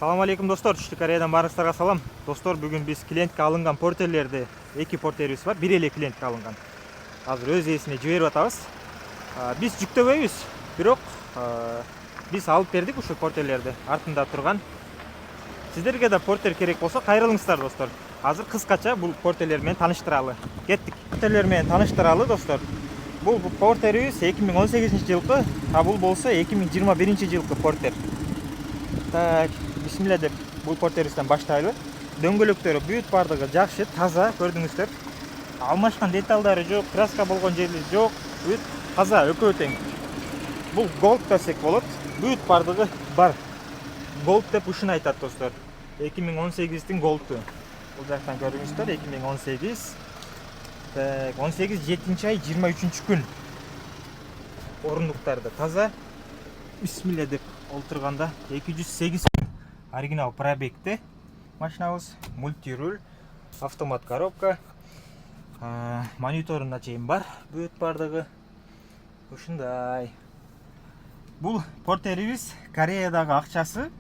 Assalamu алейкум достор, Түштүк Кореядан баарыңыздарга салам. Достор, бүгүн биз клиентке алынган портерлерди, эки портерибиз бар, бир эле клиентке алынган. Азыр өз ээсине жиберип атабыз. Биз жүктөбөйбүз, бирок биз алып бердик ушул портерлерди. Артында турган. Сиздерге да портер керек болсо кайрылыңыздар достор. Азыр кыскача бул портерлер менен тааныштыралы. Кеттик. Портерлер менен тааныштыралы достор. Бул портерибиз 2018-жылкы, бул болсо 2021-жылкы портер. Так, бисмилля деп бул портерибизден баштайлы. Дөңгөлөктөрү бүт бардыгы жакшы, таза, көрдүңүздөр. Алмашкан деталдары жок, краска болгон жери жок, бүт таза, өкөө тең. Бул голд десек болот. Бүт бардыгы бар. Голд деп ушуну айтат достор. 2018-дин голду. Бул жактан көрүңүздөр, 2018. Так, 18 7-ай 23-күн. Орундуктарды таза. Бисмилля деп олтурганда 208 күн. Оригинал пробегте машинабыз, мультируль, автомат коробка, мониторуна чейин бар, бүт бардыгы ушундай. Бул портерибиз Кореядагы акчасы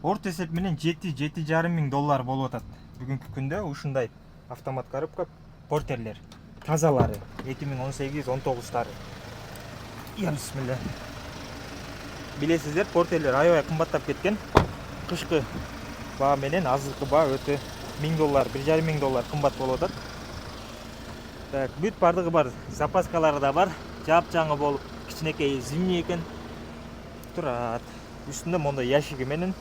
орто эсеп менен 7-7,5 миң доллар болуп атат. Бүгүнкү күндө ушундай автомат коробка портерлер, тазалары 2018-19-тары. Бисмилля. Билесиздер, портерлер аябай кымбаттап кеткен. Кышкы баа менен азыркы баа өтө 1000 доллар, 1,5 миң доллар кымбат болуп атат. Так, бүт бардыгы бар. Запаскалары да бар. Жап-жаңы болуп, кичинекей зимний экен. Турат. Үстүндө мондай ящиги менен.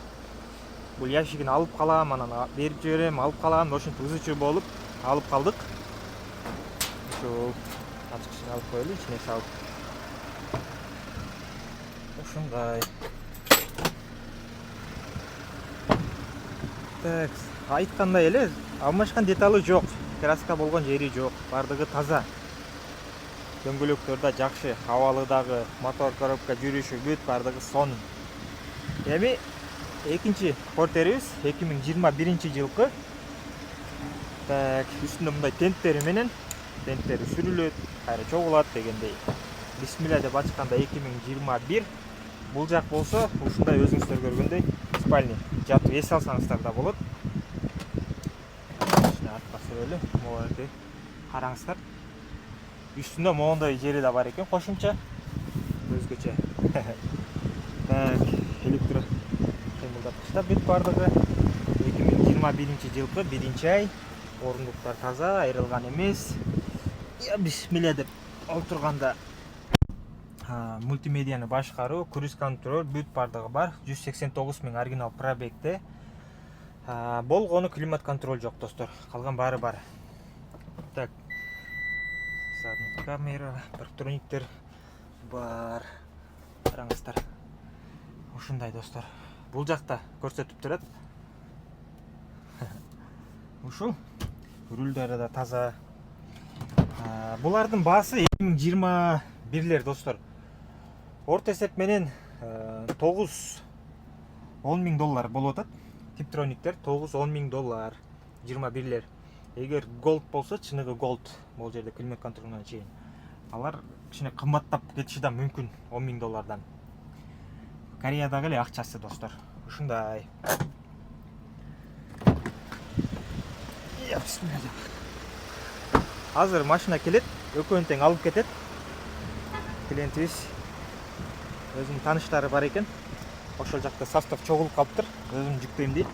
Бул ящигин алып калам, анан берип жиберем, алып калам, ошентип ызычуу болуп алып калдык. Ушул ачкычын алып коелу, ичине салып. Ушундай. Так, айткандай эле, алмашкан деталы жок, краска болгон жери жок, бардыгы таза. Дөңгөлөктөр да жакшы, абалы дагы, мотор коробка жүрүшү бүт бардыгы сонун. Эми экинчи портерибиз 2021-жылкы. Так, үстүндө мындай тенттери менен, тенттери сүрүлөт, кайра чогулат дегендей. Бисмилля деп ачканда 2021. Бул жак болсо, ушундай өзүңүздөр көргөндөй спальня. Жатып эс алсаңыздар да болот. Ушуну артка сүрөлү, могу караңыздар. Үстүндө моундай жери да бар экен, кошумча өзгөчө. Так, электро кыймылдаткычтар бүт бардыгы 2021-жылкы 1-ай. Орундуктар таза, айрылган эмес. Бисмилля деп олтурганда мультимедияны башкаруу, круиз контроль бүт бардыгы бар. 189 миң оригинал пробегте. Болгону климат контроль жок достор. Калган баары бар. Так. Задний камера, парктрониктер бар. Караңыздар. Ушундай достор. Бул жакта көрсөтүп турат. Ушул рулдары да таза. Булардын баасы 2021 достор. Орто эсеп менен 9-10 миң доллар болуп атат. Типтрониктер 9-10 миң доллар. 21-лер. Эгер голд болсо, чыныгы голд, бул жерде климат контролуна чейин. Алар кичине кымбаттап кетиши да мүмкүн 10 миң доллардан. Кореядагы эле акчасы достор. Ушундай. Азыр машина келет, өкөн тең алып кетет. Клиентибиз өзүнүн тааныштары бар экен. Ошол жакта состав чогулуп калыптыр. Өзүм жүктөйм дейт.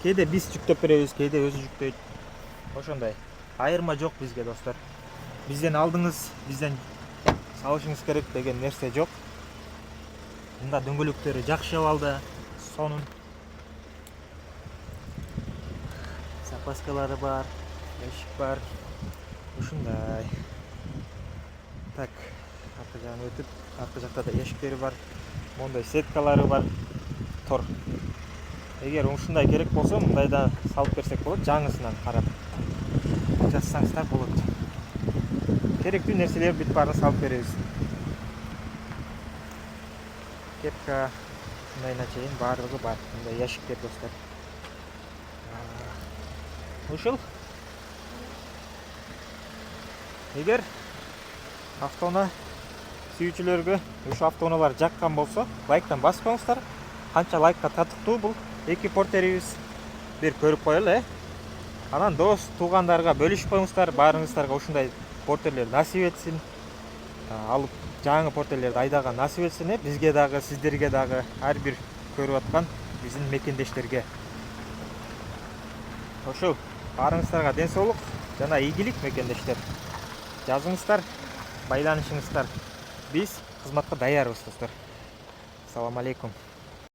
Кээде биз жүктөп беребиз, кээде өзү жүктөйт. Ошондой. Айырма жок бизге достор. Бизден алдыңыз, бизден салышыңыз керек деген нерсе жок. Мында дөңгөлөктөрү жакшы абалда, сонун. Запаскалары бар, ящик бар. Ушундай. Так, арка жагына өтүп, арка жакта да ящиктери бар. Мондай сеткалары бар. Тор. Эгер ушундай керек болсо, мындайда салып берсек болот, жаңысынан карап. Жазсаңыздар болот. Керектүү нерселер бүт баарын салып беребиз. Кепка, мындайына чейин баардыгы бар. Мындай ящиктер достор. Ушул. Эгер автоуна сүйүүчүлөргө ушу автоуналар жаккан болсо, лайктан баспаңыздар. канча лайкка татыктуу бул эки портерибиз. Бир көрүп коелу, Анан дос, туугандарга бөлүшүп коюңуздар, баарыңыздарга ушундай портерлер насип этсин. Алып жаңы портерлерди айдаган насип этсин, бизге дагы, сиздерге дагы, ар бир көрүп аткан биздин мекендештерге. Ошол, баарыңыздарга ден соолук жана ийгилик мекендештер. Жазыңыздар, байланышыңыздар. Биз кызматка даярбыз, достор. Assalamu alaikum.